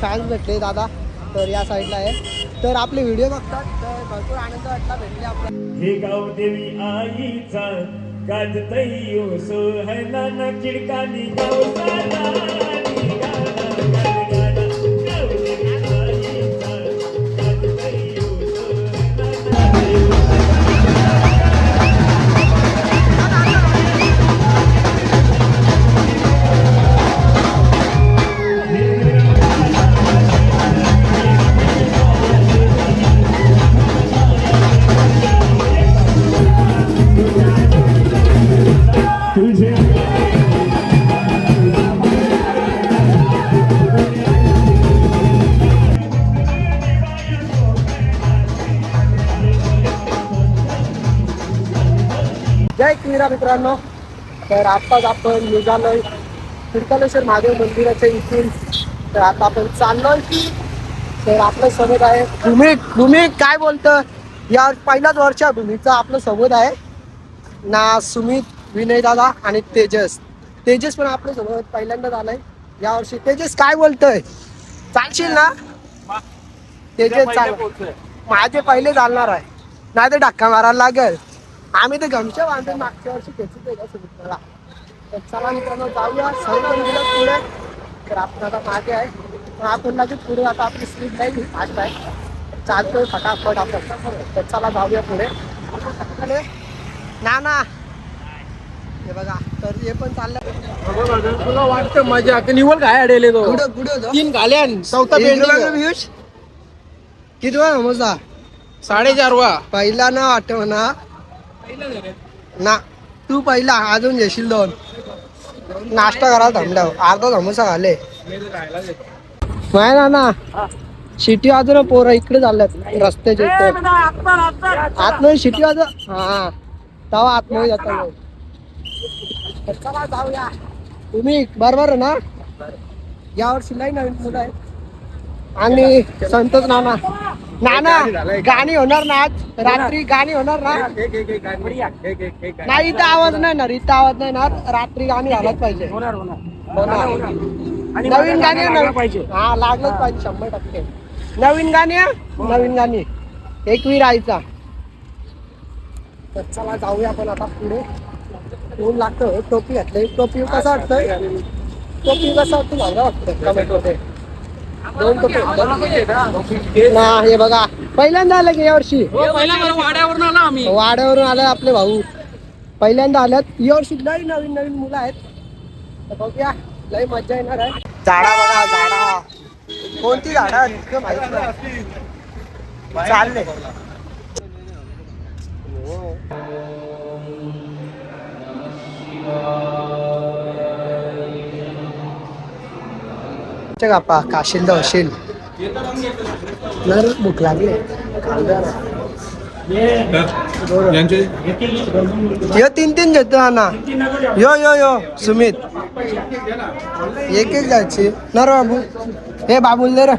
Fans भेटले दादा, तर या साईडला आहे. तर आपले व्हिडिओ बघतात, तर भरपूर आनंद वाटला भेटले आपल्याला. हे गाव देवी आईचा गाजतई ओ सोहना ना चिडकानी गाव सारा निघाला गाणगाणा. गाव देवी आईचा गाजतई ओ जय क्रीडा मित्रांनो. तर आत्ताच आपण निघालोय तीर्थालेश्वर महादेव मंदिराच्या इथून. तर आता आपण चाललोय. तर आपलं सोबत आहे भूमिक काय बोलतं, या पहिल्याच वर्षा भूमिकचा आपलं सोबत आहे ना. सुमित, विनय दादा आणि तेजस पण आपल्या सोबत पहिल्यांदाच आलाय या वर्षी. तेजस काय बोलतोय, चालशील ना? तेजस चाल, माझे पहिले चालणार आहे, नाही तर धक्का मारायला लागेल. आम्ही तर गमच्या बांधून मागच्या वर्षी खेचतोय का सुमित्राला. तर चला मित्रांनो जाऊया. सर्वजण गेलं पुढे, तर आपण आता मागे आहे. आपण लागेल पुढे. आता आपली स्पीड नाही फास्ट आहे, चालतोय फटाफट आपण. तर चला जाऊया पुढे. ना हे बघा, तर हे पण चाललं. तुला वाटतं मजा निवल काय अडेले तो तीन घाल्यान चौथा पियुष किती वा समजला? 4:30 वा पहिला ना आठव ना तू पहिला अजून येशील 2. नाश्ता करायला थांबल्या, अर्धा समोसा खाले. नाही ना शिटी वाजून पोरं इकडे चालल्यात रस्त्याच्या इकडे आतमध्ये. शिटी वाजव, हा तेव्हा आतमध्ये जाता. चला जाऊया. तुम्ही बरोबर ना, यावर्षी लई नवीन मुलं आहे. आणि संतोष नाना गाणी होणार ना आज रात्री? गाणी होणार ना? नाही इथं आवाज नाही ना, इथं आवाज नाही ना. रात्री गाणी झालंच पाहिजे. नवीन गाणी पाहिजे, हा लागलंच पाहिजे 100%. नवीन गाणी एकवीर आईचा. तर चला जाऊया आपण आता पुढे. ऊन लागतं, टोपी घातली. टोपी कसं वाटतंय? चांगलं वाटतं कमेंट मध्ये. 2 टोपी ना. हे बघा पहिल्यांदा आलं की यावर्षी. वाड्यावरून आलं आपले भाऊ, पहिल्यांदा आल्यात यावर्षी. लई नवीन मुलं आहेत. तर बघूया, लई मजा येणार आहे. झाडा बघा, झाडा कोणती झाडा माहिती नाही. चालले कापा काशील तर होशील. भूक लागली. यो 3 घेतो ना. यो सुमित एक जायची ना रे बाबू. हे बाबूल दे रे.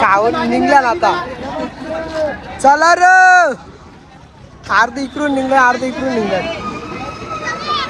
खाऊन निघल्या ना आता. चला रे. अर्ध इकडून निघलं, अर्ध इकडून निघलं.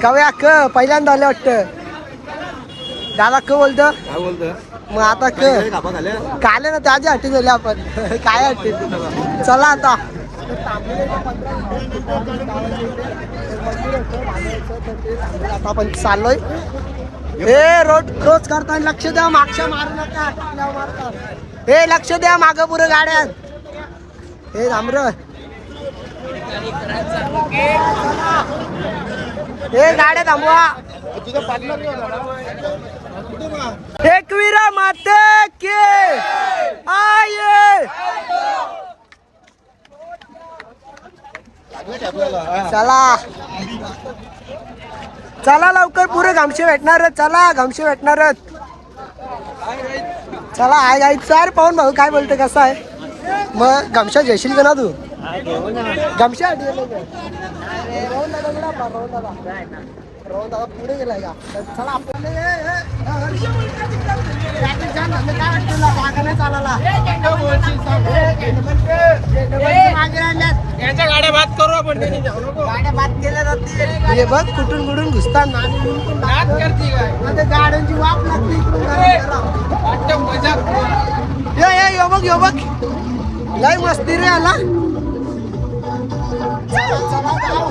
कव्या पहिल्यांदा आले वाटतं. दादा बोलतो मग आता काले ना त्याची हट्टी झाली आपण. काय हट्टी. चला आता आपण चाललोय. हे रोड क्रॉस करताना लक्ष द्या, मागच्या मारू नका. हे लक्ष द्या, मागं पुढे गाड्या. हे थांबर. हे गाड्या थांबवा. एकवीरा माते के आये. चला लवकर, पुरे घामशे भेटणार. चला घामशे भेटणार. चला आय गाई. सर पाहून भाऊ काय बोलते, कसं आहे मग? गमशा घेशील का ना तू? गमशा पुढे गेलाय का? चला आपण झालं काय वाटतं तुला? मागं नाही चालायला. मागे राहिल्यात. यांच्या गाड्या बात करू आपण त्यांनी जाऊ नको. गाड्या बाद केल्या जातील. हे बघ कुठून कुठून घुसतात नाणी बिणी पण नाद लागतात. करते काय आता गाड्यांची वाफ लागते इकडून गाड्यांना. वाटतं मजाक. यो बघ यो बघ लय मस्ती रे आला. चला, चला, जाऊ.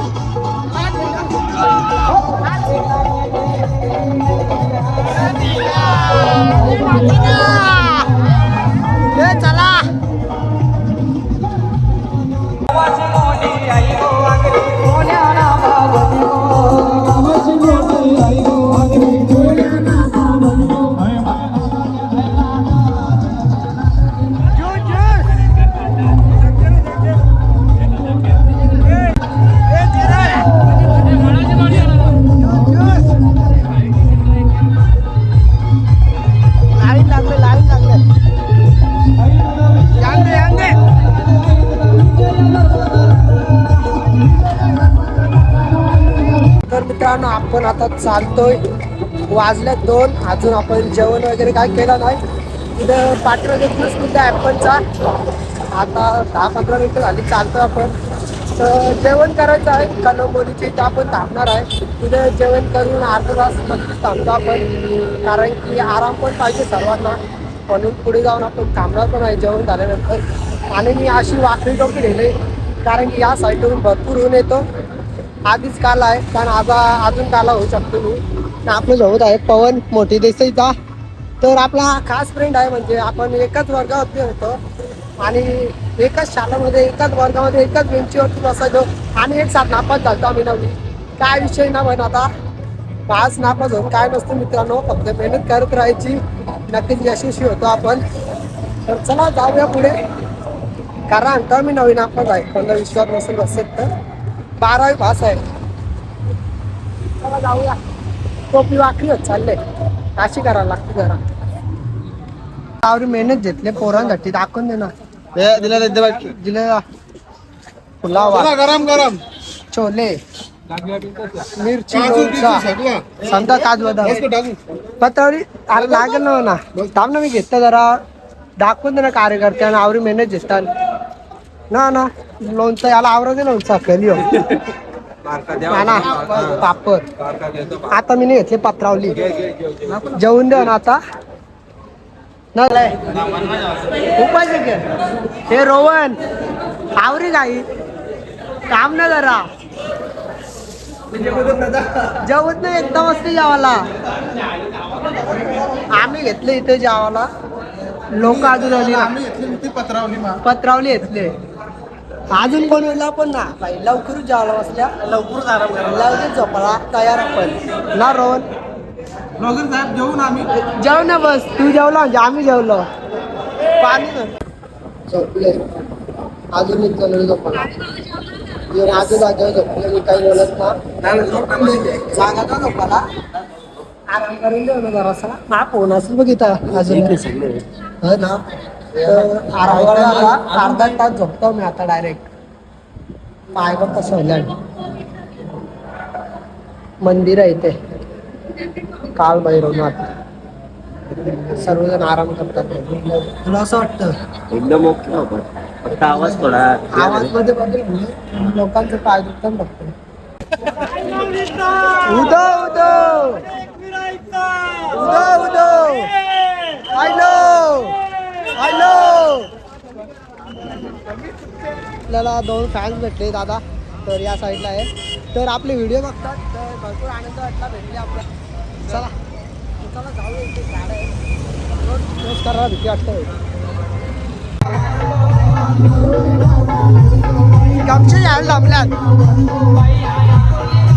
ए, चला लाईन लागले लाईन लागले यांगे यांगे तर मित्रांनो आपण आता चालतोय. वाजल्या 2. अजून आपण जेवण वगैरे काय केलं नाही. तिथं पाठरा घेतलंच तिथं ॲपलचा. आता 10-15 मिनिटं झाली चालतोय आपण. तर जेवण करायचं आहे कलंबोलीच्या इथं आपण थांबणार आहे. तिथे जेवण करून अर्धा तास नक्कीच थांबतो आपण, कारण की आराम पण पाहिजे सर्वांना. म्हणून पुढे जाऊन आपण थांबणार पण आहे जेवण झाल्यानंतर. आणि मी अशी वाकडी टोपी लिहिले कारण की या साईडवरून भरपूर ऊन येतो. आधीच काला आहे कारण अजून काला होऊ शकतो मी. आपलं सोबत आहे पवन मोठी देसाईचा. तर आपला खास फ्रेंड आहे, म्हणजे आपण एकाच वर्गावरती होतो आणि एकाच शाळेमध्ये एकाच वर्गामध्ये एकाच बेंचीवरती बसायचो आणि एक साथ नापास झालो आम्ही नववी. काय विषय ना पण आता पास नापास होऊन काय नसतं मित्रांनो, फक्त मेहनत करत राहायची. नक्कीच यशस्वी होतो आपण. तर चला जाऊया पुढे, कारण तर मी नवीन नापास आहे. कोणाला विश्वास नसेल बसेल तर 12वी पास आहे. चला जाऊया. टोपी वाकडी होत चालले, अशी करायला लागते जरा. आवरी मेहनत घेतले पोरांसाठी, दाखवून दे ना. दिले पुलाव गरम गरम छोले मिरची लोणचा समजा काजू बदाम पतवडी. अरे लागेल ना थांब ना, मी घेतलं जरा. दाखवून दे ना कार्यकर्त्यांना आवरी मेहनत घेतात ना. ना लोणचं याला आवरा दे लोणचा खाली हो ना. पापड आता मी नाही घेतले, पत्रावली जेवून द्या ना आता. उपाय हे रोहन आवरी गाई काम ना जरा जेवत नाही एकदम असते जेवायला. आम्ही घेतले इथे जेवायला. लोक अजून आली पत्रावली घेतले. अजून कोण वेळेला पण ना बाई लवकरच जेवायला बसल्या. लवकरच आराम लगेच झोपायला तयार आपण ना. रोहन साहेब जेवून आम्ही जेव ना बस. तू जेवला म्हणजे आम्ही जेवलो. पाणी झोपले अजून एक जण झोपला. माझ्या जागेवर झोपले. मी काही बोलत ना जागा का झोपाला आराम करून देऊ ना जरासा. हा फोन असेल बघ इथं अजून हो ना. आराम करायला अर्धा तास झोपतो मी आता डायरेक्ट. पाय बघ कसं होईल. मंदिर आहे इथे काल भैरवनाथ. सर्वजण आराम करतात. तुला असं वाटतं? एकदम ओके फक्त आवाज थोडा आवाज मध्ये बदल लोकांचं पाय दुखतात बघतो. उदो उदो उदो उदो हॅलो हॅलो. आपल्याला 2 फॅन्स भेटले दादा. तर या साईडला आहे. तर आपले व्हिडिओ बघतात तर भरपूर आनंद वाटला भेटले आपल्या. चला चला जाऊया. इथे गाड्या आहे रोज करायला भीती वाटतं. गमचे यायला जमल्यात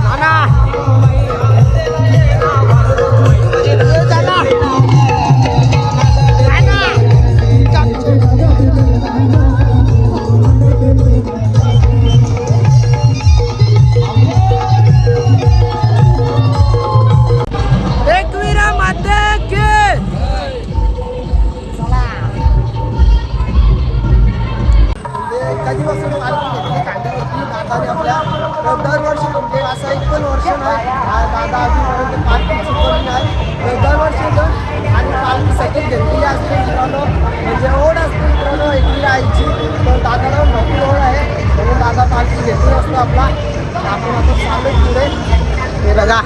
नाना. दरवर्षी म्हणजे असं एक पण वर्ष नाही दादा अजूनपर्यंत पालखी चुकवली नाही. दरवर्षी येतो आणि पालखी सेकंड घेतलेली असते. पालखी घेतली असतो आपला. आपण आता चालू पुढे. हे बघा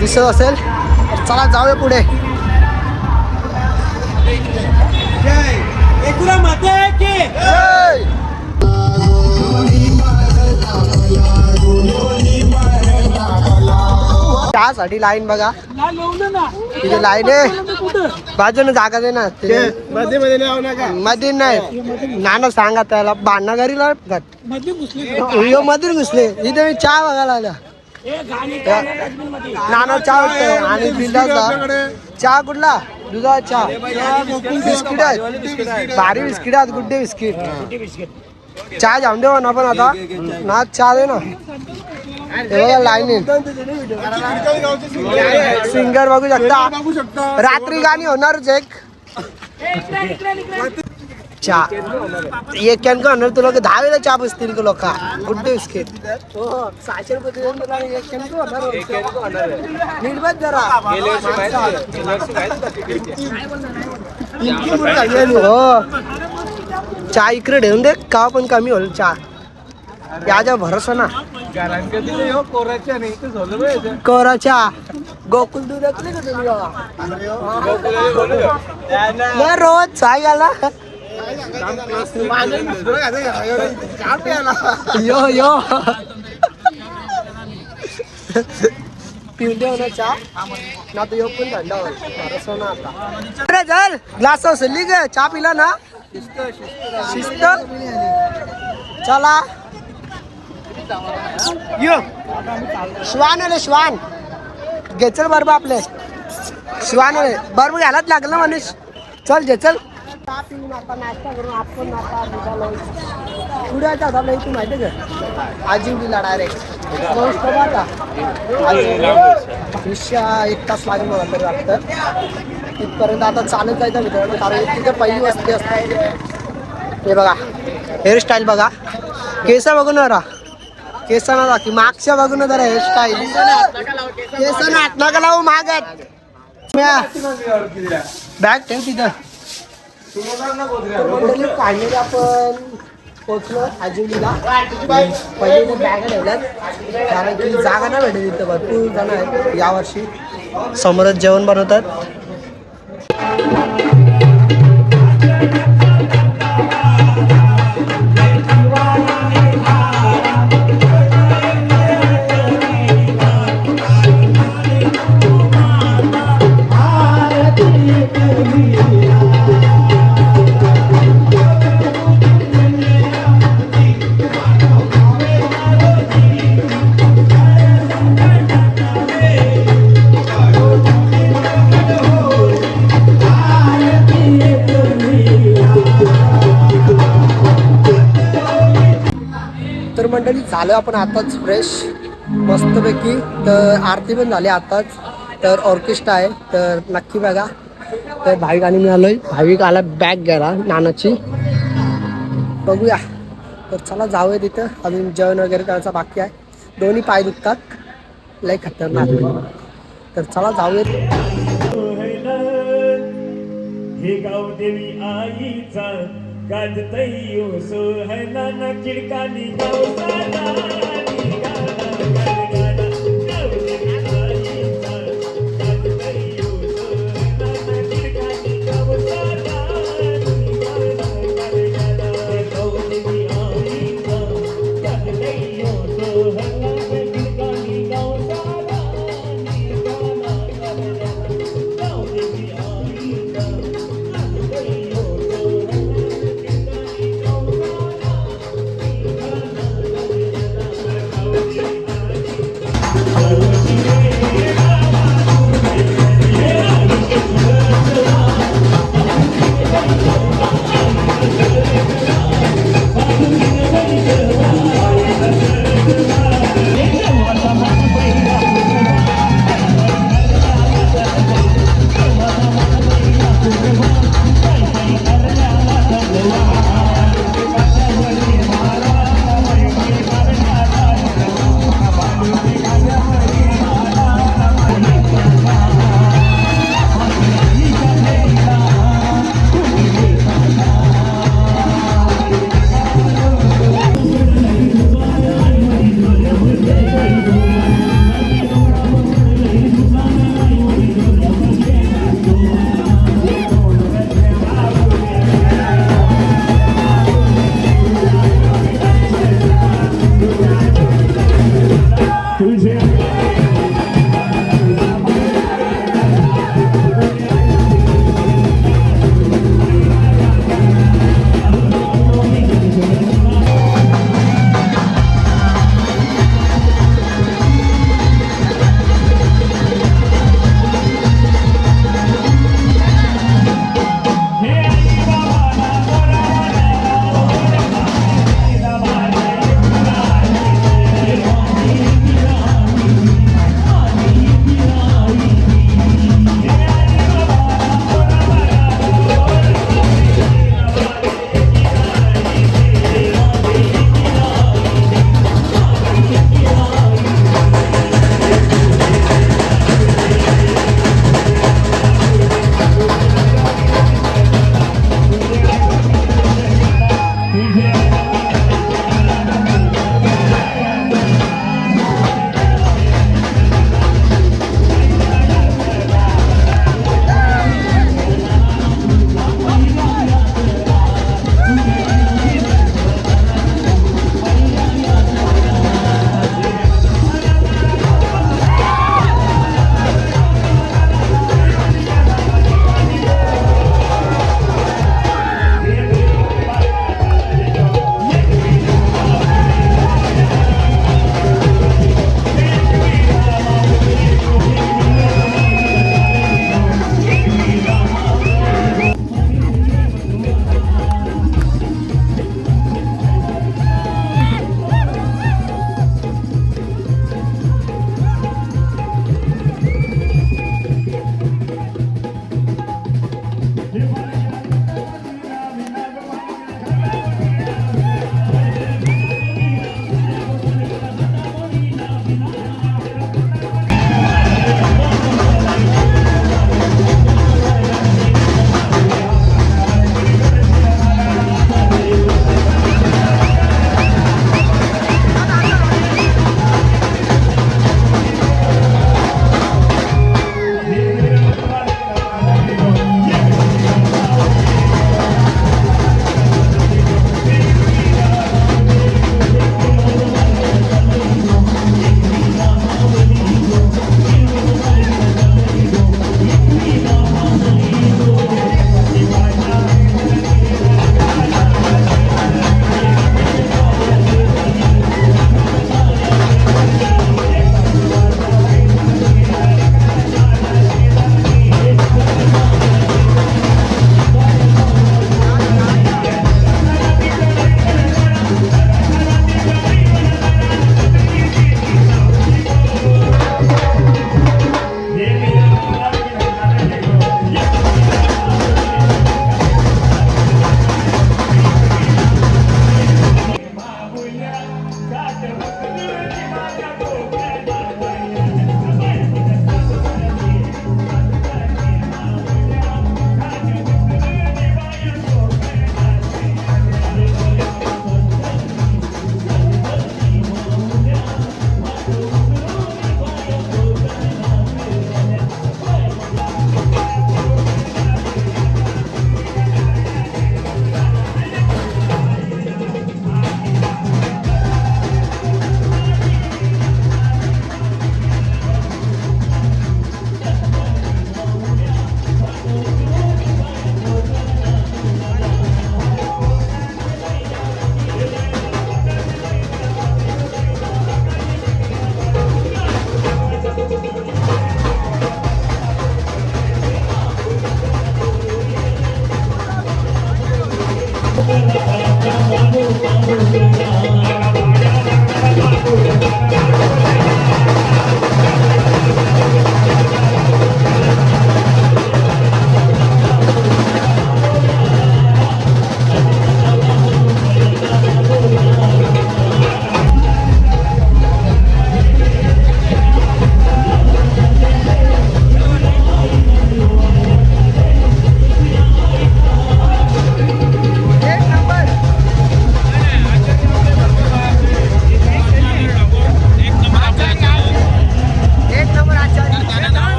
दिसत असेल तर चला जाऊया पुढे. त्यासाठी लाईन बघा तिथे लाईन आहे बाजूने जागा दे ना मध्ये नाही नाना सांगा त्याला भांडणा घरी मध्ये घुसले इथे मी चहा बघायला आला नाना चहा वाटतंय आणि बिंदाचा चहा कुठला दुधाचा चहा बिस्किट आहेत भारी बिस्किट आहेत गुड्डे बिस्किट चहा जाऊन देऊ ना पण आता ना चहा दे ना हे बघा लाईन सिंगर बघू शकता रात्री गाणी होणारच एक चहा एक कॅन का होणार तुला 10 वेळा चहा बसतील लोक गुड्डे बिस्किट 600 निर्बत जरा हो चहा इकडे ठेवून दे का पण कमी होईल चहा याच्या भरोसा ना कोराच्या गोकुल दूध रोज चाय घाला यो यो पिवडे होणार चहा ना तो यो पण थंडा होईल भरोसा ना आता अरे चल ग्लास असली ग चहा पिला ना शिस्त चला यो श्वान आले श्वान घे चल बरोबर आपले श्वान आले बरोबर घ्यायलाच लागलं मनीष चल घे चल पिऊन आता नाश्ता करून आपण आता निघालो पुढे झालं इथून माहिती का आजीवलीला डायरेक्ट आता 1 तास लागेल मला तरी वाटतं तिथपर्यंत आता चालत जायचं मित्रांनो कारण तिथे पहिली वस्ती असते. हे बघा हेअरस्टाईल बघा केस बघून जरा केस ना की मागच्या बघून जरा हेअरस्टाईल केस नाटका लावू मागत बॅग ठेव तिथं. फायनली आपण पोचलो आजिवलीला पहिले तर बॅगा ठेवल्यात कारण की जागा नाही भेटत तिथं भरपूर जण आहेत यावर्षी समोरच जेवण बनवतात. तर मंडळी झालं आपण आताच फ्रेश मस्तपैकी. तर आरती पण झाली आताच. तर ऑर्केस्ट्रा आहे तर नक्की बघा. तर भाविक आणि मी आलोय भाविक आला बॅग घ्यायला नानाची बघूया. तर चला जाऊया तिथं अजून जेवण वगैरे करायचं बाकी आहे. दोन्ही पाय दुखतात लय खतरनाक. तर चला जाऊया. हे गाव देवी आईचा गाजतई सोहना ना चिडकानी गाव साला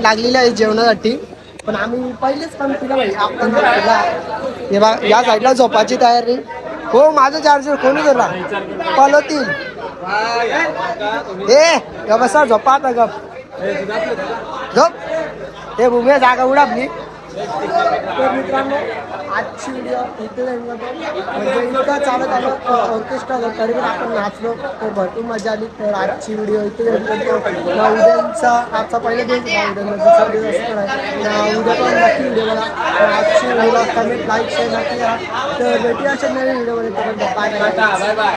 लागलेली आहे जेवणासाठी, पण आम्ही पहिलेच काम केलं भाई. आपण हे बघा या साईडला झोपाची तयारी. हो माझं चार्जर कोणी करा पलवतील हे बसा झोपा आता गप झोप. हे भूमी जागा उडापली. तर मित्रांनो आजची व्हिडिओ इथे म्हणजे इतका चालत आलं ऑर्केस्ट्रा तरी पण आपण नाचलो तर भरपूर मजा आली. तर आजची व्हिडिओ इथे उद्यांचा आजचा पहिला दिवस उद्या दुसरा दिवस उद्या पण नक्की व्हिडिओ बघा. तर आजची व्हिडिओला कमेंट लाईक शेअर नक्की करा. तर भेटूया अशा नवीन व्हिडिओमध्ये. Bye bye.